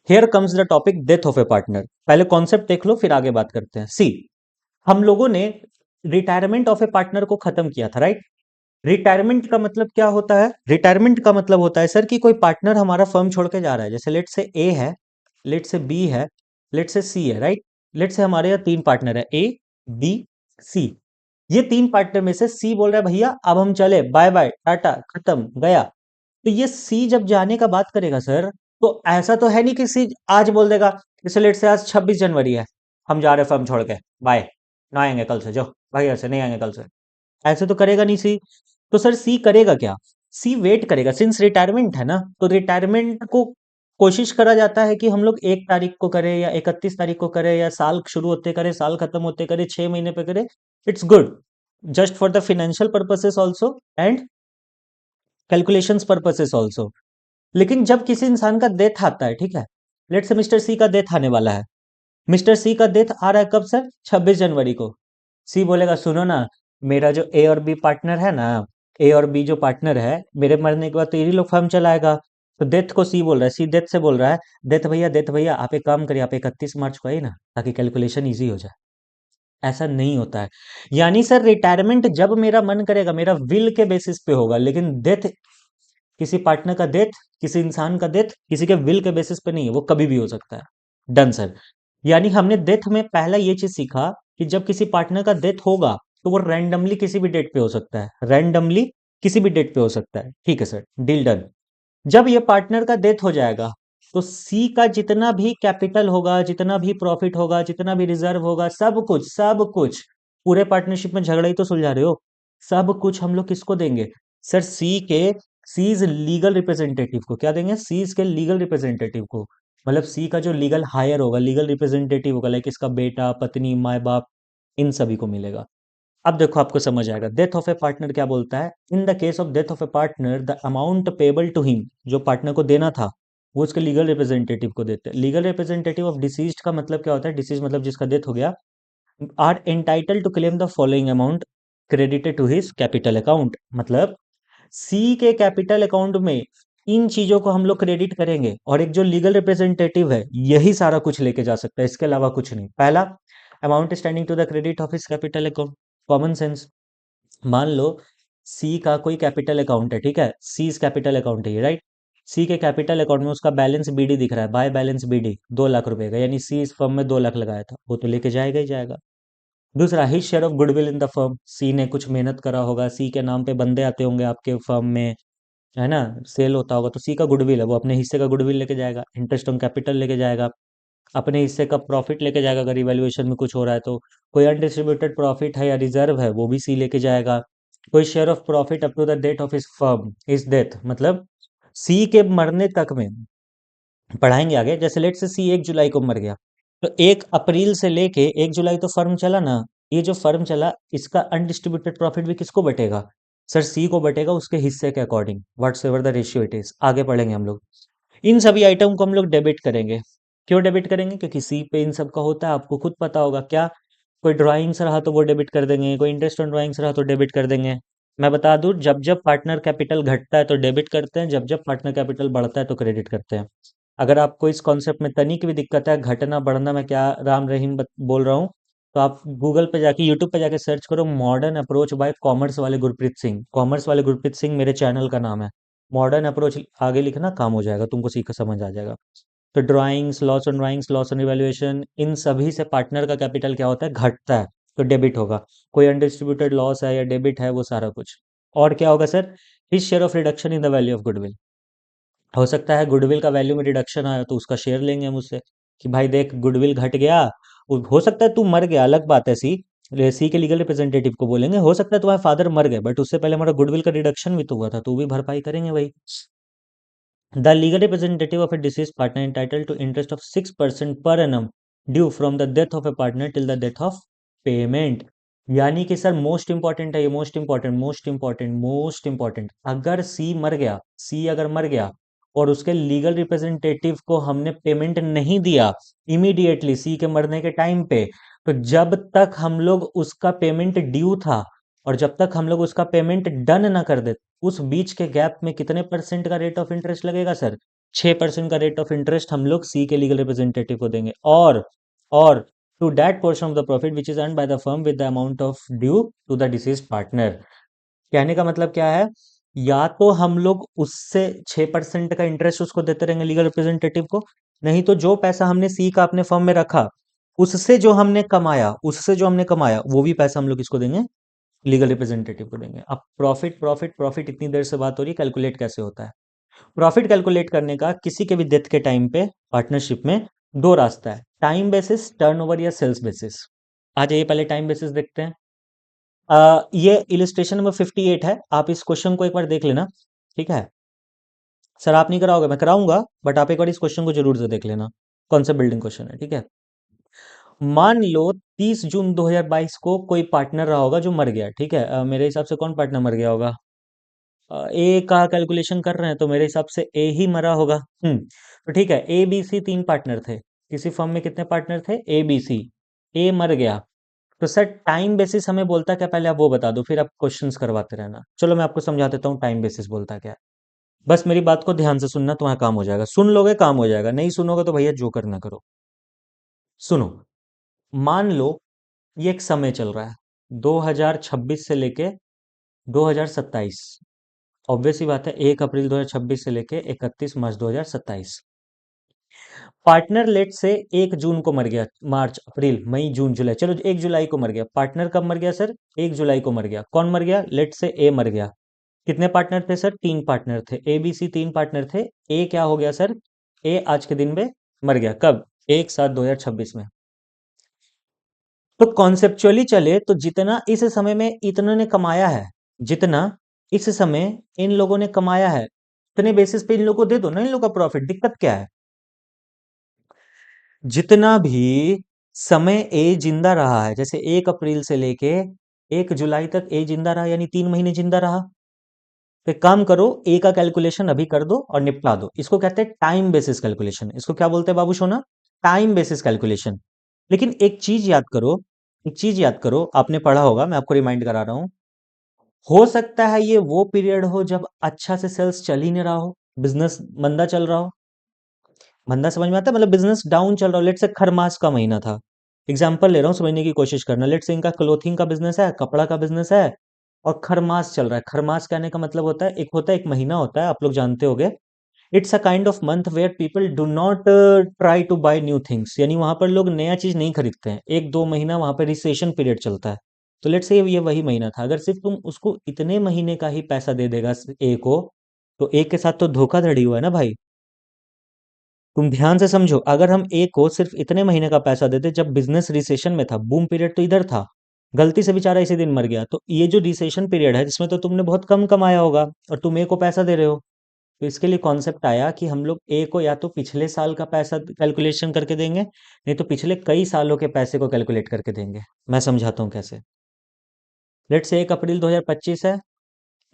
Here comes the topic death of a partner. पहले concept देख लो फिर आगे बात करते हैं। सी, हम लोगों ने रिटायरमेंट ऑफ ए पार्टनर को खत्म किया था, राइट। रिटायरमेंट का मतलब क्या होता है? रिटायरमेंट का मतलब होता है सर कि कोई पार्टनर हमारा फर्म छोड़ के जा रहा है। जैसे लेट से ए है, लेट से बी है, लेट से सी है, राइट। लेट से हमारे यहाँ तीन पार्टनर है, ए बी सी। ये तीन पार्टनर में से सी बोल रहा है भैया अब हम चले, बाय बाय टाटा खत्म गया। तो ये सी जब जाने का बात करेगा सर, तो ऐसा तो है नहीं कि सी आज बोल देगा, जैसे लेट से आज 26 जनवरी है, हम जा रहे फर्म छोड़ के, बाय, ना आएंगे कल से, जो भाई ऐसे नहीं आएंगे कल से, ऐसे तो करेगा नहीं सी। तो सर सी करेगा क्या? सी वेट करेगा, सिंस रिटायरमेंट है ना, तो रिटायरमेंट को कोशिश करा जाता है कि हम लोग 1 तारीख को करें या 31 तारीख को करें या साल शुरू होते करें, साल खत्म होते करें, 6 महीने पे करें। It's good just for the financial purposes also and calculations purposes also. लेकिन जब किसी इंसान का डेथ आता है, ठीक है, लेट से मिस्टर सी का डेथ आने वाला है। मिस्टर सी का डेथ आ रहा है कब सर? 26 जनवरी को। सी बोलेगा सुनो ना, मेरा जो ए और बी पार्टनर है ना, ए और बी जो पार्टनर है, मेरे मरने के बाद तो यही लोग फर्म चलाएगा। तो डेथ को सी बोल रहा है, सी डेथ से बोल रहा है, डेथ भैया आप एक काम करिए, आप 31 मार्च को आइए ना, ताकि कैलकुलेशन ईजी हो जाए। ऐसा नहीं होता है। यानी सर रिटायरमेंट जब मेरा मन करेगा, मेरा विल के बेसिस पे होगा, लेकिन डेथ, किसी पार्टनर का डेथ, किसी इंसान का डेथ किसी के विल के बेसिस पे नहीं है, वो कभी भी हो सकता है। Done sir. यानी हमने डेथ में पहला ये चीज सीखा कि जब किसी पार्टनर का डेथ होगा तो वो रैंडमली किसी भी डेट पे हो सकता है, रैंडमली किसी भी डेट पे हो सकता है। ठीक है सर, डील डन। जब ये पार्टनर का डेथ हो जाएगा, तो सी का जितना भी कैपिटल होगा, जितना भी प्रॉफिट होगा, जितना भी रिजर्व होगा, सब कुछ पूरे पार्टनरशिप में झगड़ा ही तो सुलझा रहे हो, सब कुछ हम लोग किसको देंगे? सर सी के, सीज लीगल रिप्रेजेंटेटिव को। क्या देंगे? सीज के लीगल रिप्रेजेंटेटिव को। मतलब सी का जो लीगल हायर होगा, लीगल रिप्रेजेंटेटिव होगा, लाइक इसका बेटा, पत्नी, माए बाप, इन सभी को मिलेगा। अब देखो आपको समझ आएगा डेथ ऑफ ए पार्टनर क्या बोलता है। In the case of death of a partner the amount payable to him, जो पार्टनर को देना था वो उसके लीगल रिप्रेजेंटेटिव को देते हैं। लीगल रिप्रेजेंटेटिव ऑफ डिसीज्ड का मतलब क्या होता है? डिसीज मतलब जिसका डेथ हो गया, are entitle to claim the following amount credited to his capital account. मतलब सी के कैपिटल अकाउंट में इन चीजों को हम लोग क्रेडिट करेंगे, और एक जो लीगल रिप्रेजेंटेटिव है यही सारा कुछ लेके जा सकता है, इसके अलावा कुछ नहीं। पहला, amount standing to the credit of his capital account. Common sense. मान लो सी का कोई कैपिटल अकाउंट है, ठीक है, सी कैपिटल अकाउंट है ये, राइट। सी के कैपिटल अकाउंट में उसका बैलेंस बीडी दिख रहा है, बाय बैलेंस बीडी 2 लाख रुपए का, यानी सी इस फर्म में 2 लाख लगाया था, वो तो लेके जाएगा ही जाएगा। दूसरा, his share of goodwill in the firm. C ने कुछ मेहनत करा होगा, सी के नाम पे बंदे आते होंगे आपके फर्म में, है ना, सेल होता होगा, तो सी का गुडविल है, वो अपने हिस्से का गुडविल लेके जाएगा, इंटरेस्ट ऑन कैपिटल लेके जाएगा, अपने हिस्से का प्रॉफिट लेके जाएगा अगर इवैल्यूएशन में कुछ हो रहा है तो। कोई अनडिस्ट्रीब्यूटेड प्रॉफिट है या रिजर्व है वो भी सी लेके जाएगा। कोई share of profit up to the date of his firm is death, मतलब सी के मरने तक में, पढ़ाएंगे आगे। जैसे लेट से सी 1 जुलाई को मर गया, तो 1 अप्रैल से लेके 1 जुलाई तो फर्म चला ना, ये जो फर्म चला इसका अनडिस्ट्रीब्यूटेड प्रॉफिट भी किसको बटेगा? सर सी को बटेगा, उसके हिस्से के according, what's ever the ratio it is. आगे पढ़ेंगे हम लोग। इन सभी आइटम को हम लोग डेबिट करेंगे। क्यों डेबिट करेंगे? क्योंकि सी पे इन सब का होता है, आपको खुद पता होगा। क्या? कोई ड्राइंग्स रहा तो वो डेबिट कर देंगे, कोई इंटरेस्ट ऑन ड्राइंग्स रहा तो डेबिट कर देंगे। मैं बता दूं, जब जब पार्टनर कैपिटल घटता है तो डेबिट करते हैं, जब जब पार्टनर कैपिटल बढ़ता है तो क्रेडिट करते हैं। अगर आपको इस कॉन्सेप्ट में तनिक भी दिक्कत है, घटना बढ़ना मैं क्या राम रहीम बोल रहा हूँ, तो आप गूगल पे जाके, यूट्यूब पे जाके सर्च करो मॉडर्न अप्रोच बाय कॉमर्स वाले गुरप्रीत सिंह। कॉमर्स वाले गुरप्रीत सिंह मेरे चैनल का नाम है। मॉडर्न अप्रोच आगे लिखना, काम हो जाएगा, तुमको सीख समझ आ जाएगा। तो ड्राइंग्स, लॉस ऑन इवैल्यूएशन, इन सभी से पार्टनर का कैपिटल क्या होता है? घटता है, तो डेबिट होगा। कोई अनडिस्ट्रीब्यूटेड लॉस है या डेबिट है, वो सारा कुछ। और क्या होगा sir? His share of reduction in the value of goodwill. हो सकता है गुडविल का वैल्यू में रिडक्शन आया तो उसका शेयर लेंगे हम उससे, कि भाई देख गुडविल घट गया। हो सकता है तू मर गया, अलग बात है, सी सी के लीगल रिप्रेजेंटेटिव को बोलेंगे हो सकता है तुम्हारे फादर मर गए, बट उससे पहले हमारा गुडविल का रिडक्शन भी तो हुआ था, तो भी भरपाई करेंगे भाई। The legal representative of a deceased partner entitled to interest of 6% per annum due from the death of a partner till the death of payment। यानी कि सर मोस्ट इंपॉर्टेंट है ये, मोस्ट इंपॉर्टेंट, अगर सी मर गया, सी अगर मर गया और उसके लीगल रिप्रेजेंटेटिव को हमने पेमेंट नहीं दिया इमीडिएटली सी के मरने के टाइम पे, तो जब तक हम लोग उसका पेमेंट ड्यू था और जब तक हम लोग उसका पेमेंट डन ना कर दे, उस बीच के गैप में कितने परसेंट का रेट ऑफ इंटरेस्ट लगेगा सर? 6% का रेट ऑफ इंटरेस्ट हम लोग सी के लीगल रिप्रेजेंटेटिव को देंगे, और to that portion of the profit which is earn by the firm with the amount of due to the deceased partner. कहने का मतलब क्या है, या तो हम लोग उससे 6% का इंटरेस्ट उसको देते रहेंगे लीगल रिप्रेजेंटेटिव को, नहीं तो जो पैसा हमने सी का अपने फर्म में रखा उससे जो हमने कमाया वो भी पैसा हम लोग किसको देंगे, लीगल रिप्रेजेंटेटिव को देंगे। अब प्रॉफिट प्रॉफिट प्रॉफिट इतनी देर से बात हो रही है, कैलकुलेट कैसे होता है। प्रॉफिट कैलकुलेट करने का किसी के भी डेथ के टाइम पे पार्टनरशिप में दो रास्ता है, टाइम बेसिस, टर्नओवर या सेल्स बेसिस। आ जाइए पहले टाइम बेसिस देखते हैं। ये इलिस्ट्रेशन नंबर 58 है, आप इस क्वेश्चन को एक बार देख लेना, ठीक है। सर आप नहीं कराओगे, मैं कराऊंगा, बट आप एक बार इस क्वेश्चन को जरूर से देख लेना, कॉन्सेप्ट बिल्डिंग क्वेश्चन है, ठीक है। मान लो 30 जून 2022 को कोई पार्टनर रहा होगा जो मर गया, ठीक है। मेरे हिसाब से कौन पार्टनर मर गया होगा, ए का कैलकुलेशन कर रहे हैं तो मेरे हिसाब से ए ही मरा होगा। तो ठीक है, ए बी सी तीन पार्टनर थे, किसी फर्म में कितने पार्टनर थे, ए बी सी। ए मर गया, तो सर टाइम बेसिस हमें बोलता क्या, पहले आप वो बता दो, फिर आप क्वेश्चंस करवाते रहना। चलो मैं आपको समझा देता हूँ टाइम बेसिस बोलता क्या है। बस मेरी बात को ध्यान से सुनना, तुम्हारा काम हो जाएगा, सुन लोगे काम हो जाएगा, नहीं सुनोगे तो भैया जो करना करो। सुनो, मान लो ये एक समय चल रहा है 2026 से लेके 2027। ऑब्वियस ही बात है, 1 अप्रैल 2026 से लेके 31 मार्च 2027। पार्टनर लेट से 1 जून को मर गया, मार्च अप्रैल मई जून जुलाई, चलो 1 जुलाई को मर गया। पार्टनर कब मर गया सर, 1 जुलाई को मर गया। कौन मर गया, लेट से ए मर गया। कितने पार्टनर थे सर, तीन पार्टनर थे, ए बी सी तीन पार्टनर थे। ए क्या हो गया सर, ए आज के दिन में मर गया, कब, 1/7/2026 में। तो कॉन्सेप्चुअली चले तो जितना इस समय में इतनों ने कमाया है, जितना इस समय इन लोगों ने कमाया है, इतने बेसिस पे इन लोगों को दे दो ना इन लोगों का प्रॉफिट, दिक्कत क्या है। जितना भी समय ए जिंदा रहा है, जैसे 1 अप्रैल से लेके 1 जुलाई तक ए जिंदा रहा, यानी 3 महीने जिंदा रहा। तो एक काम करो, ए का कैलकुलेशन अभी कर दो और निपटा दो। इसको कहते हैं टाइम बेसिस कैलकुलेशन। इसको क्या बोलते हैं बाबू सोना, टाइम बेसिस कैलकुलेशन। लेकिन एक चीज याद करो, एक चीज याद करो, आपने पढ़ा होगा, मैं आपको रिमाइंड करा रहा हूं। हो सकता है ये वो पीरियड हो जब अच्छा से सेल्स चल ही नहीं रहा हो, बिजनेस मंदा चल रहा हो। मंदा समझ में आता है, मतलब बिजनेस डाउन चल रहा हो। लेट से खरमास का महीना था, एग्जाम्पल ले रहा हूँ, समझने की कोशिश करना। लेट से इनका क्लोथिंग का बिजनेस है, कपड़ा का बिजनेस है, और खरमास चल रहा है। खरमास कहने का मतलब होता है एक महीना होता है, आप लोग जानते होंगे। It's a kind of month where people do not try to buy new things, यानी वहां पर लोग नया चीज नहीं खरीदते हैं। 1-2 महीना वहां पर रिसेशन पीरियड चलता है। तो लेट से ये वही महीना था। अगर सिर्फ तुम उसको इतने महीने का ही पैसा दे देगा ए को, तो ए के साथ तो धोखाधड़ी हुआ है ना भाई। तुम ध्यान से समझो, अगर हम ए को सिर्फ इतने महीने का पैसा देते जब बिजनेस रिसेशन में था, बूम पीरियड तो इधर था, गलती से बेचारा इसी दिन मर गया, तो ये जो रिसेशन पीरियड है जिसमें तो तुमने बहुत कम कमाया होगा और तुम ए को पैसा दे रहे हो। तो इसके लिए कॉन्सेप्ट आया कि हम लोग ए को या तो पिछले साल का पैसा कैलकुलेशन करके देंगे, नहीं तो पिछले कई सालों के पैसे को कैलकुलेट करके देंगे। मैं समझाता हूँ कैसे। लेट से 1 अप्रैल 2025 है,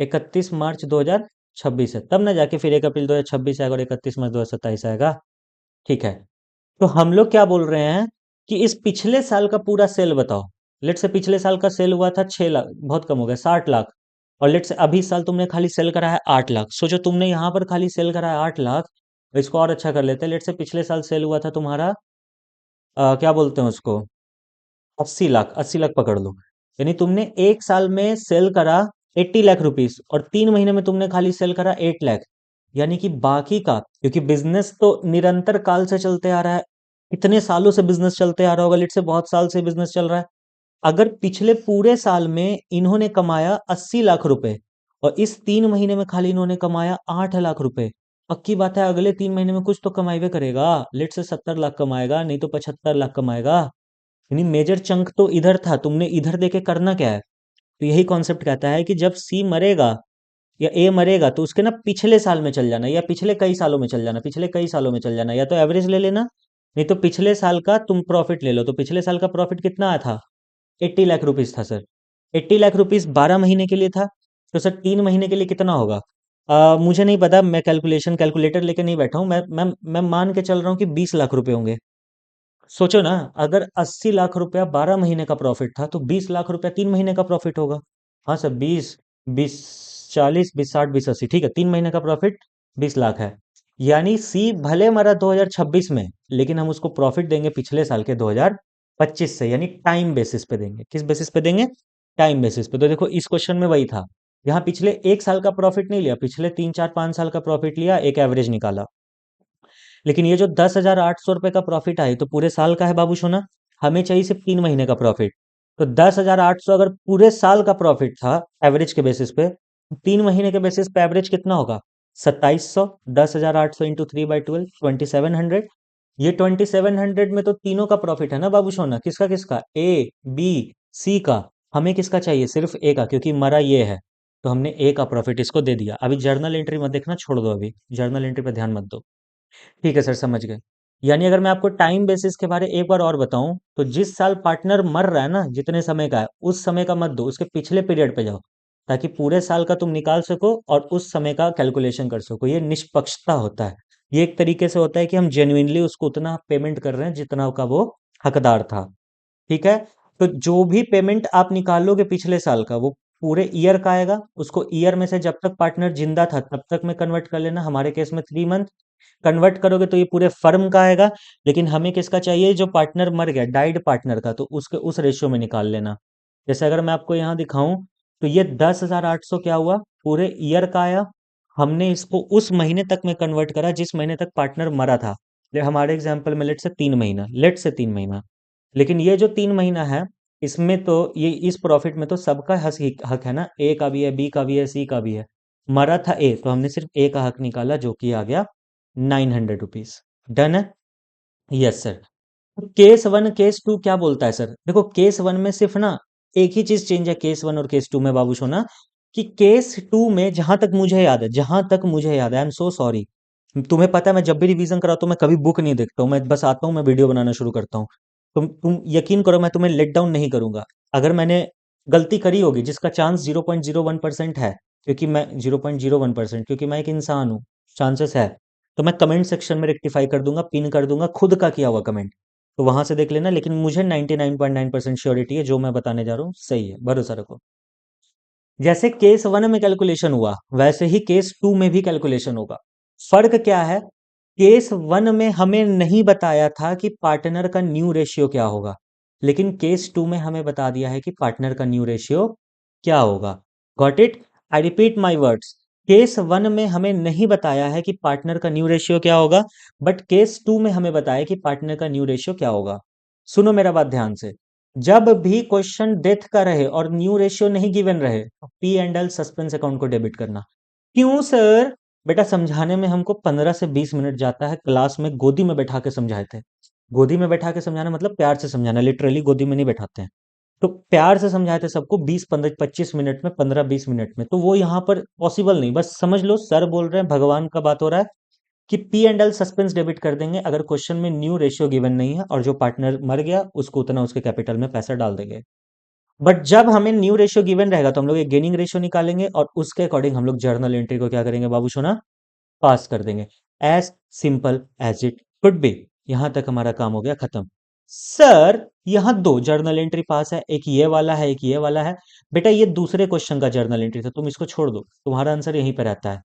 31 मार्च 2026 है, तब ना जाके फिर 1 अप्रैल 2026 आएगा और 31 मार्च 2027 आएगा, ठीक है। तो हम लोग क्या बोल रहे हैं कि इस पिछले साल का पूरा सेल बताओ। लेट से पिछले साल का सेल हुआ था 6 लाख, बहुत कम हो गया, 60 लाख। और लेट से अभी साल तुमने खाली सेल करा है 8 लाख। सोचो तुमने यहां पर खाली सेल करा है 8 लाख। इसको और अच्छा कर लेते हैं, लेट से पिछले साल सेल हुआ था तुम्हारा क्या बोलते हैं उसको, 80 लाख, 80 लाख पकड़ लो। यानी तुमने एक साल में सेल करा 80 लाख रुपीस, और 3 महीने में तुमने खाली सेल करा 8 लाख। यानी कि बाकी का, क्योंकि बिजनेस तो निरंतर काल से चलते आ रहा है, इतने सालों से बिजनेस चलते आ रहा होगा, लेट से बहुत साल से बिजनेस चल रहा है। अगर पिछले पूरे साल में इन्होंने कमाया 80 लाख रुपए, और इस 3 महीने में खाली इन्होंने कमाया 8 लाख रुपए, पक्की बात है अगले 3 महीने में कुछ तो कमाइबे करेगा। लेट से 70 लाख कमाएगा, नहीं तो 75 लाख कमाएगा। यानी मेजर चंक तो इधर था, तुमने इधर देके करना क्या है। तो यही कॉन्सेप्ट कहता है कि जब सी मरेगा या ए मरेगा तो उसके ना पिछले साल में चल जाना, या पिछले कई सालों में चल जाना, पिछले कई सालों में चल जाना, या तो एवरेज ले लेना, नहीं तो पिछले साल का तुम प्रॉफिट ले लो। तो पिछले साल का प्रॉफिट कितना आया था, 80 लाख रुपीज था सर। 80 लाख रुपीज 12 महीने के लिए था, तो सर 3 महीने के लिए कितना होगा। मुझे नहीं पता, मैं कैलकुलेटर लेके नहीं बैठा हूँ, मैं मान के चल रहा हूँ कि 20 लाख रुपए होंगे। सोचो ना, अगर 80 लाख रुपया 12 महीने का प्रॉफिट था, तो 20 लाख रुपया 3 महीने का प्रॉफिट होगा। हाँ सर, 20, 20, 40, 20, 60, 20, 80, ठीक है, 3 महीने का प्रॉफिट 20 लाख है। यानी सी भले मरा 2026 में, लेकिन हम उसको प्रॉफिट देंगे पिछले साल के 2025 से, यानी टाइम बेसिस पे देंगे। किस बेसिस पे देंगे? टाइम बेसिस पे। तो देखो इस क्वेश्चन में वही था, यहाँ पिछले एक साल का प्रॉफिट नहीं लिया, पिछले 3 4 5 साल का प्रॉफिट लिया, एक एवरेज निकाला। लेकिन ये जो 10,800 रुपए का प्रॉफिट आए तो पूरे साल का है बाबू सोना, हमें चाहिए सिर्फ 3 महीने का प्रॉफिट। तो 10,800 अगर पूरे साल का प्रॉफिट था एवरेज के बेसिस पे, 3 महीने के बेसिस पे एवरेज कितना होगा? 2700। 10,800 इंटू 3/12, 2700। ये 2700 में तो तीनों का प्रॉफिट है ना बाबू सोना, किसका किसका? ए, बी, सी का। हमें किसका चाहिए? सिर्फ ए का, क्योंकि मरा ये है। तो हमने ए का प्रॉफिट इसको दे दिया। अभी जर्नल एंट्री मत देखना, छोड़ दो, अभी जर्नल एंट्री पे ध्यान मत दो। ठीक है सर, समझ गए। यानी अगर मैं आपको टाइम बेसिस के बारे एक बार और बताऊं, तो जिस साल पार्टनर मर रहा है ना, जितने समय का है, उस समय का मत दो, उसके पिछले पीरियड पे जाओ, ताकि पूरे साल का तुम निकाल सको और उस समय का कैलकुलेशन कर सको। ये निष्पक्षता होता है। ये एक तरीके से होता है कि हम जेन्युइनली उसको उतना पेमेंट कर रहे हैं जितना का वो हकदार था। ठीक है। तो जो भी पेमेंट आप निकालोगे पिछले साल का, वो पूरे ईयर का आएगा। उसको ईयर में से जब तक पार्टनर जिंदा था तब तक में कन्वर्ट कर लेना, हमारे केस में 3 मंथ। कन्वर्ट करोगे तो ये पूरे फर्म का आएगा। लेकिन हमें किसका चाहिए? जो पार्टनर मर गया, डाइड पार्टनर का, तो उसके उस रेशियो में निकाल लेना। जैसे अगर मैं आपको यहाँ दिखाऊं, तो ये 10,800 क्या हुआ? पूरे ईयर का आया। हमने इसको उस महीने तक में कन्वर्ट करा जिस महीने तक पार्टनर मरा था। हमारे एग्जाम्पल में लेट से 3 महीना। लेकिन ये जो 3 महीना है, इसमें तो ये इस प्रॉफिट में तो सबका हक है ना, ए का भी है, बी का भी है, सी का भी है। मरा था ए, तो हमने सिर्फ ए का हक निकाला, जो कि आ गया 900 रुपीज। डन है? Yes sir. Case one case two क्या बोलता है सर? देखो केस वन में सिर्फ ना एक ही चीज चेंज है केस वन और केस टू में बाबू सोना, कि केस टू में जहां तक मुझे याद है, आई एम सो सॉरी। तुम्हें पता है मैं जब भी रिवीजन कराता हूँ मैं कभी बुक नहीं देखता हूँ, मैं बस आता हूँ, मैं वीडियो बनाना शुरू करता हूँ। तुम यकीन करो, मैं तुम्हें लेट डाउन नहीं करूंगा। अगर मैंने गलती करी होगी, जिसका चांस 0.01% है, क्योंकि मैं 0.01%, क्योंकि मैं एक इंसान हूँ, चांसेस है, तो मैं कमेंट सेक्शन में रेक्टिफाई कर दूंगा, पिन कर दूंगा खुद का किया हुआ कमेंट। तो वहां से देख लेना। लेकिन मुझे 99.9% श्योरिटी है, जो मैं बताने जा रहा हूँ सही है, भरोसा रखो। जैसे केस वन में कैलकुलेशन हुआ, वैसे ही केस टू में भी कैलकुलेशन होगा। फर्क क्या है? केस वन में हमें नहीं बताया था कि पार्टनर का न्यू रेशियो क्या होगा, लेकिन केस टू में हमें बता दिया है कि पार्टनर का न्यू रेशियो क्या होगा। Got it? I repeat my words. Case one में हमें नहीं बताया है कि पार्टनर का न्यू रेशियो क्या होगा, बट केस टू में हमें बताया कि पार्टनर का न्यू रेशियो क्या होगा। सुनो मेरा बात ध्यान से। जब भी क्वेश्चन डेथ का रहे और न्यू रेशियो नहीं गिवन रहे, P and L suspense account को डेबिट करना। क्यों सर? बेटा समझाने में हमको 15 से 20 मिनट जाता है, क्लास में गोदी में बैठा के समझाए थे। गोदी में बैठा के समझाना मतलब प्यार से समझाना, लिटरली गोदी में नहीं बैठाते हैं। तो प्यार से समझाए थे सबको 20 15 25 मिनट में, 15 20 मिनट में, तो वो यहाँ पर पॉसिबल नहीं। बस समझ लो सर बोल रहे हैं, भगवान का बात हो रहा है, कि P and L suspense debit कर देंगे अगर क्वेश्चन में न्यू रेशियो गिवन नहीं है, और जो पार्टनर मर गया उसको उतना उसके कैपिटल में पैसा डाल देंगे। बट जब हमें न्यू रेशियो गिवन रहेगा तो हम लोग एक गेनिंग रेशियो निकालेंगे, और उसके अकॉर्डिंग हम लोग जर्नल एंट्री को क्या करेंगे बाबू सोना? पास कर देंगे। As simple as it could be. यहां तक हमारा काम हो गया खत्म। सर यहां दो जर्नल एंट्री पास है, एक ये वाला है, एक ये वाला है। बेटा ये दूसरे क्वेश्चन का जर्नल एंट्री था, तुम इसको छोड़ दो, तुम्हारा आंसर यहीं पर रहता है।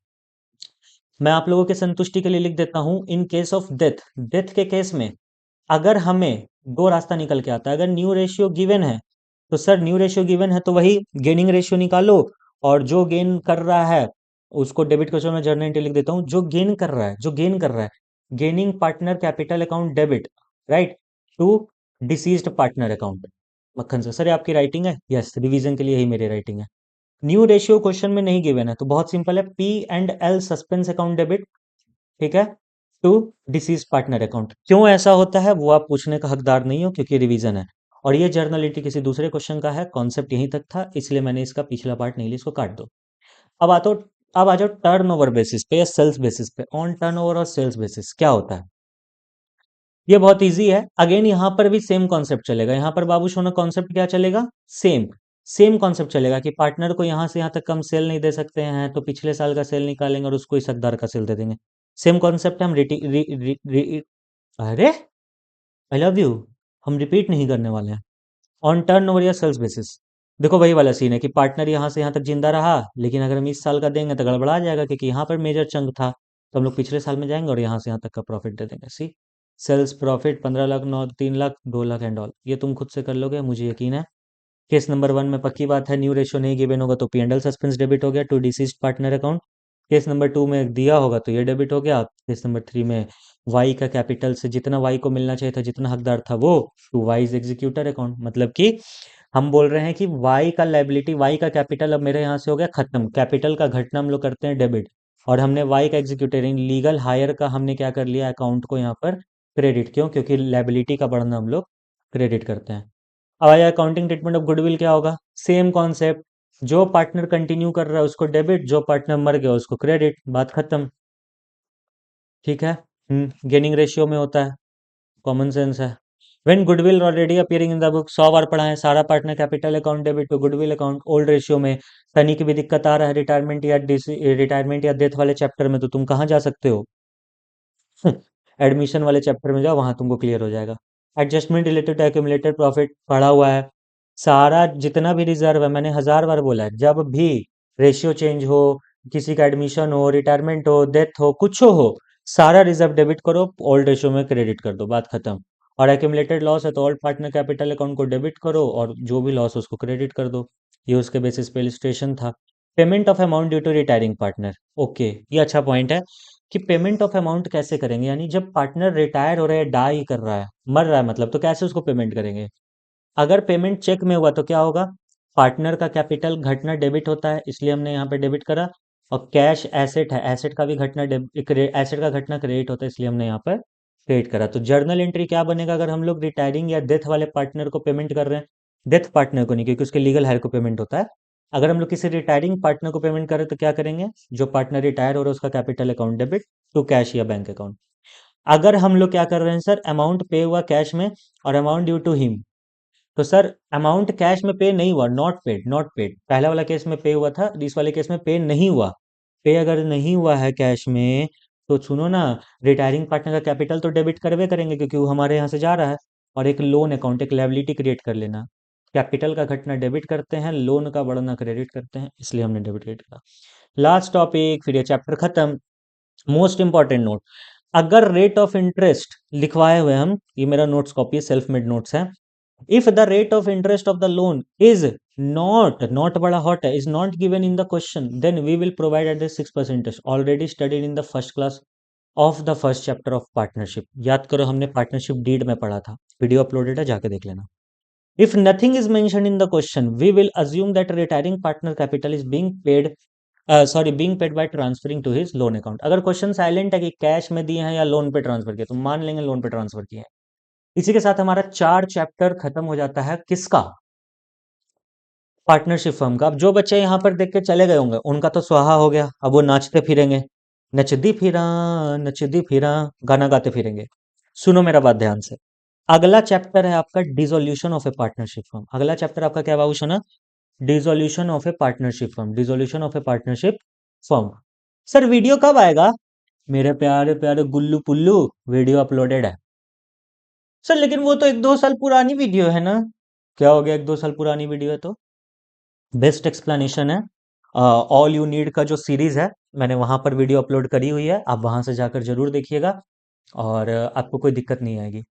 मैं आप लोगों के संतुष्टि के लिए लिख देता हूं, in case of death, death के केस में अगर हमें दो रास्ता निकल के आता है। अगर न्यू रेशियो गिवन है, तो सर न्यू रेशियो गिवन है तो वही गेनिंग रेशियो निकालो, और जो गेन कर रहा है उसको डेबिट क्वेश्चन में जर्नल एंट्री लिख देता हूँ। जो गेन कर रहा है gaining partner capital account debit, right, to deceased partner account. Makkhan sir ये आपकी राइटिंग है? यस, रिवीजन के लिए यही मेरी राइटिंग है। न्यू रेशियो क्वेश्चन में नहीं गिवन है तो बहुत सिंपल है, P and L suspense account debit, ठीक है, टू डिसीज पार्टनर अकाउंट। क्यों ऐसा होता है वो आप पूछने का हकदार नहीं हो, क्योंकि रिवीजन है। और ये जर्नलिटी किसी दूसरे क्वेश्चन का है, कॉन्सेप्ट यहीं तक था, इसलिए मैंने इसका पिछला पार्ट नहीं लिया, इसको काट दो। अब आता अब आ जाओ टर्न ओवर बेसिस पे या सेल्स बेसिस पे। ऑन टर्न ओवर और सेल्स बेसिस क्या होता है? ये बहुत इजी है। अगेन यहाँ पर भी सेम कॉन्सेप्ट चलेगा। यहाँ पर बाबू सोना कॉन्सेप्ट क्या चलेगा? सेम सेम कॉन्सेप्ट चलेगा कि पार्टनर को यहाँ से यहाँ तक कम सेल नहीं दे सकते हैं, तो पिछले साल का सेल निकालेंगे और उसको इस हकदार का सेल दे देंगे। सेम कॉन्सेप्ट है। हम अरे आई लव यू, हम रिपीट नहीं करने वाले हैं। ऑन टर्न ओवर या सेल्स बेसिस, देखो वही वाला सीन है कि पार्टनर यहाँ से यहाँ तक जिंदा रहा, लेकिन अगर हम इस साल का देंगे तो गड़बड़ा जाएगा, क्योंकि यहाँ पर मेजर चंक था। तो हम लोग पिछले साल में जाएंगे और यहाँ से यहाँ तक का प्रॉफिट दे देंगे। C sales profit 15 lakh, 9, 3 lakh, 2 lakh and all, ये तुम खुद से कर लोगे, मुझे यकीन है। केस नंबर 1 में पक्की बात है, न्यू रेशियो नहीं गिवन होगा तो P&L सस्पेंस डेबिट हो गया to deceased partner account. Case number 2 में दिया होगा तो ये डेबिट हो गया। केस नंबर 3 में वाई का कैपिटल से जितना वाई को मिलना चाहिए था, जितना हकदार था वो, टू वाइज एग्जीक्यूटर अकाउंट। मतलब कि हम बोल रहे हैं कि वाई का लाइबिलिटी, वाई का कैपिटल अब मेरे यहाँ से हो गया खत्म, कैपिटल का घटना हम लोग करते हैं डेबिट, और हमने वाई का एग्जीक्यूटर लीगल हायर का हमने क्या कर लिया, अकाउंट को यहाँ पर क्रेडिट। क्यों? क्योंकि लाइबिलिटी का बढ़ना हम लोग क्रेडिट करते हैं। अब आया अकाउंटिंग ट्रीटमेंट ऑफ गुडविल, क्या होगा? सेम कॉन्सेप्ट, जो पार्टनर कंटिन्यू कर रहा है उसको डेबिट, जो पार्टनर मर गया उसको क्रेडिट, बात खत्म। ठीक है। गेनिंग रेशियो में होता है, कॉमन सेंस है। When goodwill already appearing in the book, 100 बार पढ़ा है, सारा partner capital account debit to goodwill account, old ratio में। सनी की भी दिक्कत आ रहा है रिटायरमेंट या डेथ वाले चैप्टर में, तो तुम कहाँ जा सकते हो? एडमिशन वाले चैप्टर में जाओ, वहां तुमको क्लियर हो जाएगा। Adjustment related to accumulated profit पढ़ा हुआ है। सारा जितना भी रिजर्व है, मैंने 1000 बार बोला है, जब भी रेशियो चेंज हो, किसी का एडमिशन हो, रिटायरमेंट हो, डेथ हो, कुछ हो, सारा रिजर्व डेबिट करो, ओल्ड रेशियो में क्रेडिट कर दो, बात खत्म। और एक्यूमुलेटेड लॉस है तो ओल्ड पार्टनर कैपिटल अकाउंट को डेबिट करो और जो भी लॉस उसको क्रेडिट कर दो। ये उसके बेसिस पे इलिस्ट्रेशन था। Payment of amount due to retiring partner, okay, ये अच्छा पॉइंट है कि पेमेंट ऑफ अमाउंट कैसे करेंगे, यानी जब पार्टनर रिटायर हो रहा है, डाई कर रहा है, मर रहा है मतलब, तो कैसे उसको पेमेंट करेंगे? अगर पेमेंट चेक में हुआ तो क्या होगा? पार्टनर का कैपिटल घटना डेबिट होता है, इसलिए हमने यहाँ पे डेबिट करा। और कैश एसेट है, एसेट का भी घटना एसेट का घटना क्रेडिट होता है, इसलिए हमने यहाँ पर क्रेडिट करा। तो जर्नल एंट्री क्या बनेगा अगर हम लोग रिटायरिंग या डेथ वाले पार्टनर को पेमेंट कर रहे हैं? डेथ पार्टनर को नहीं, क्योंकि उसके लीगल हायर को पेमेंट होता है। अगर हम लोग किसी रिटायरिंग पार्टनर को पेमेंट करें तो क्या करेंगे? जो पार्टनर रिटायर हो रहा है उसका capital account debit to cash या बैंक अकाउंट। अगर हम लोग क्या कर रहे हैं सर, अमाउंट पे हुआ कैश में और अमाउंट ड्यू टू हिम, तो सर अमाउंट कैश में पे नहीं हुआ, नॉट पेड, नॉट पेड। पहला वाला केस में पे हुआ था, इस वाले केस में पे नहीं हुआ। पे अगर नहीं हुआ है कैश में, तो सुनो ना, रिटायरिंग पार्टनर का कैपिटल तो डेबिट करवे करेंगे क्योंकि वो हमारे यहाँ से जा रहा है, और एक लोन अकाउंट, एक लायबिलिटी क्रिएट कर लेना। कैपिटल का घटना डेबिट करते हैं, लोन का बढ़ना क्रेडिट करते हैं, इसलिए हमने डेबिट क्रेडिट करा। लास्ट टॉपिक, फिर ये चैप्टर खत्म। मोस्ट इंपॉर्टेंट नोट, अगर रेट ऑफ इंटरेस्ट लिखवाए हुए हम, ये मेरा notes copy, self made notes है। If the rate of interest of the loan is not बड़ा हॉट है, is not given in the question, then we will provide at the 6% interest, already studied in the first class of the first chapter of partnership. याद करो, हमने partnership deed में पढ़ा था, video uploaded है, जाके देख लेना। If nothing is mention in the question, we will assume that retiring partner capital is being paid, sorry, being paid by transferring to his loan account. अगर क्वेश्चन साइलेंट है कि कैश में दिए हैं या लोन पे ट्रांसफर किए, तो मान लेंगे लोन पे ट्रांसफर किए हैं। इसी के साथ हमारा 4 चैप्टर खत्म हो जाता है, किसका? पार्टनरशिप फर्म का। अब जो बच्चे यहाँ पर देख के चले गए होंगे उनका तो स्वाहा हो गया, अब वो नाचते फिरेंगे, नचदी फिरा, गाना गाते फिरेंगे। सुनो मेरा बात ध्यान से, अगला चैप्टर है आपका dissolution of A partnership firm. अगला चैप्टर आपका क्या बाबू सुना? Dissolution of A partnership firm, dissolution of A partnership firm. Sir video कब आएगा? मेरे प्यारे प्यारे गुल्लू पुल्लू, वीडियो अपलोडेड है सर, लेकिन वो तो 1-2 साल पुरानी वीडियो है ना। क्या हो गया, 1-2 साल पुरानी वीडियो है तो? बेस्ट एक्सप्लेनेशन है, ऑल यू नीड का जो सीरीज है, मैंने वहां पर वीडियो अपलोड करी हुई है, आप वहां से जाकर जरूर देखिएगा, और आपको कोई दिक्कत नहीं आएगी।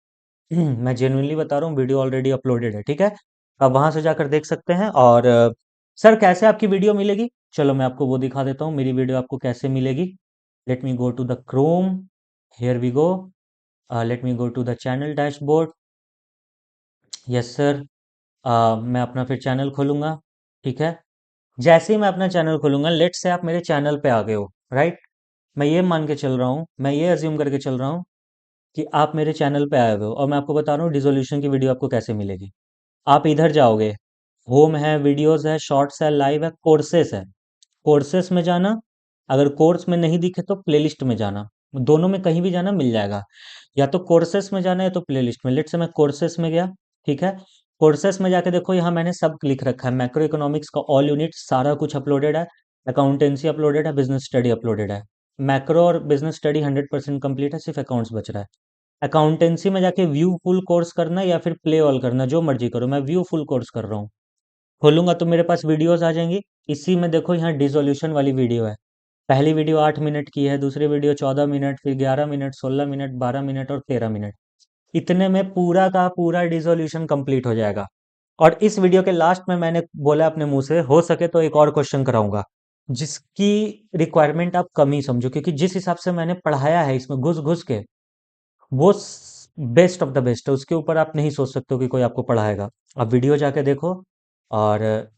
मैं जेन्युइनली बता रहा हूँ, वीडियो ऑलरेडी अपलोडेड है, ठीक है, आप वहां से जाकर देख सकते हैं। और सर कैसे आपकी वीडियो मिलेगी? चलो मैं आपको वो दिखा देता हूँ, मेरी वीडियो आपको कैसे मिलेगी। Let me go to the Chrome, here we go, let me go to the channel dashboard. Yes sir, मैं अपना फिर चैनल खोलूंगा, ठीक है। जैसे ही मैं अपना चैनल खोलूंगा, लेट से आप मेरे चैनल पे आ गए हो, राइट, मैं ये मान के चल रहा हूँ, मैं ये अज्यूम करके चल रहा हूँ कि आप मेरे चैनल पे आए हुए हो, और मैं आपको बता रहा हूँ डिसोल्यूशन की वीडियो आपको कैसे मिलेगी। आप इधर जाओगे, होम है, वीडियोस है, शॉर्ट्स है, लाइव है, कोर्सेस है। कोर्सेस में जाना, अगर कोर्स में नहीं दिखे तो प्लेलिस्ट में जाना, दोनों में कहीं भी जाना मिल जाएगा, या तो कोर्सेस में जाना है तो प्लेलिस्ट में। लेट से मैं कोर्सेस में गया, ठीक है, कोर्सेस में जाके देखो, यहाँ मैंने सब लिख रखा है, मैक्रो इकोनॉमिक्स का ऑल यूनिट सारा कुछ अपलोडेड है, अकाउंटेंसी अपलोडेड है, बिजनेस स्टडी अपलोडेड है। मैक्रो और बिजनेस स्टडी 100% कंप्लीट है, सिर्फ अकाउंट्स बच रहा है। अकाउंटेंसी में जाके व्यू फुल कोर्स करना या फिर प्ले ऑल करना, जो मर्जी करो, मैं व्यू फुल कोर्स कर रहा हूँ। खोलूंगा तो मेरे पास वीडियोस आ जाएंगी, इसी में देखो यहाँ डिसोल्यूशन वाली वीडियो है, पहली वीडियो 8 मिनट की है, दूसरी वीडियो 14 मिनट, फिर 11 मिनट, 16 मिनट, 12 मिनट और 13 मिनट। इतने में पूरा का पूरा डिसोल्यूशन कंप्लीट हो जाएगा। और इस वीडियो के लास्ट में मैंने बोला अपने मुंह से, हो सके तो एक और क्वेश्चन कराऊंगा जिसकी रिक्वायरमेंट आप कम ही समझो, क्योंकि जिस हिसाब से मैंने पढ़ाया है इसमें घुस घुस के, वो बेस्ट ऑफ द बेस्ट है। उसके ऊपर आप नहीं सोच सकते हो कि कोई आपको पढ़ाएगा। आप वीडियो जाके देखो। और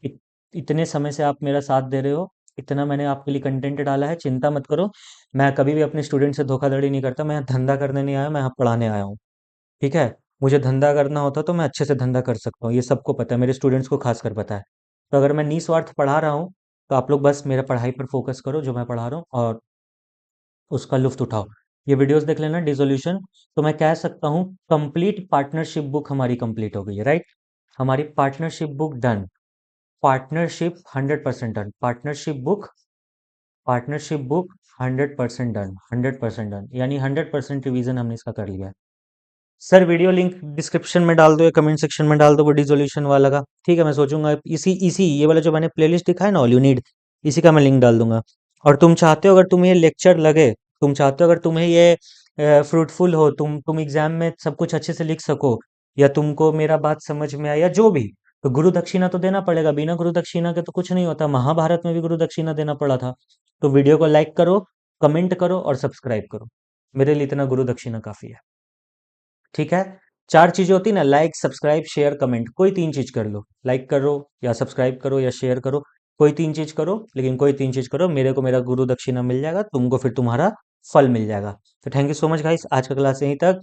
इतने समय से आप मेरा साथ दे रहे हो, इतना मैंने आपके लिए कंटेंट डाला है, चिंता मत करो। मैं कभी भी अपने स्टूडेंट से धोखाधड़ी नहीं करता। मैं यहाँ धंधा करने नहीं आया, मैं यहाँ पढ़ाने आया हूँ। ठीक है। मुझे धंधा करना होता तो मैं अच्छे से धंधा कर सकता हूँ, ये सबको पता है, मेरे स्टूडेंट्स को खासकर पता है। तो अगर मैं निस्वार्थ पढ़ा रहा हूँ, तो आप लोग बस मेरा पढ़ाई पर फोकस करो जो मैं पढ़ा रहा हूँ, और उसका लुफ्त उठाओ। ये वीडियोस देख लेना डिसोल्यूशन। तो मैं कह सकता हूँ कंप्लीट पार्टनरशिप बुक हमारी कंप्लीट हो गई है, राइट। हमारी partnership book done. Partnership 100% done. Partnership book 100% done. 100% done, यानी 100% रिवीजन हमने इसका कर लिया है। सर वीडियो लिंक डिस्क्रिप्शन में डाल दो या कमेंट सेक्शन में डाल दो वो डिसोल्यूशन वाला का। ठीक है, मैं सोचूंगा इसी इसी ये वाला जो मैंने प्लेलिस्ट दिखा है ना, ऑल यू नीड, इसी का मैं लिंक डाल दूंगा। और तुम चाहते हो, अगर तुम्हें ये लेक्चर लगे, तुम चाहते हो अगर तुम्हें ये फ्रूटफुल हो, तुम एग्जाम में सब कुछ अच्छे से लिख सको, या तुमको मेरा बात समझ में आया, या जो भी, तो गुरु दक्षिणा तो देना पड़ेगा। बिना गुरु दक्षिणा के तो कुछ नहीं होता। महाभारत में भी गुरु दक्षिणा देना पड़ा था। तो वीडियो को लाइक करो, कमेंट करो और सब्सक्राइब करो। मेरे लिए इतना गुरु दक्षिणा काफी है। ठीक है। चार चीजें होती ना, लाइक सब्सक्राइब शेयर कमेंट, कोई तीन चीज कर लो। लाइक करो या सब्सक्राइब करो या शेयर करो, कोई तीन चीज करो, लेकिन कोई तीन चीज करो। मेरे को मेरा गुरु दक्षिणा मिल जाएगा, तुमको फिर तुम्हारा फल मिल जाएगा। तो thank you so much guys, आज का क्लास यहीं तक।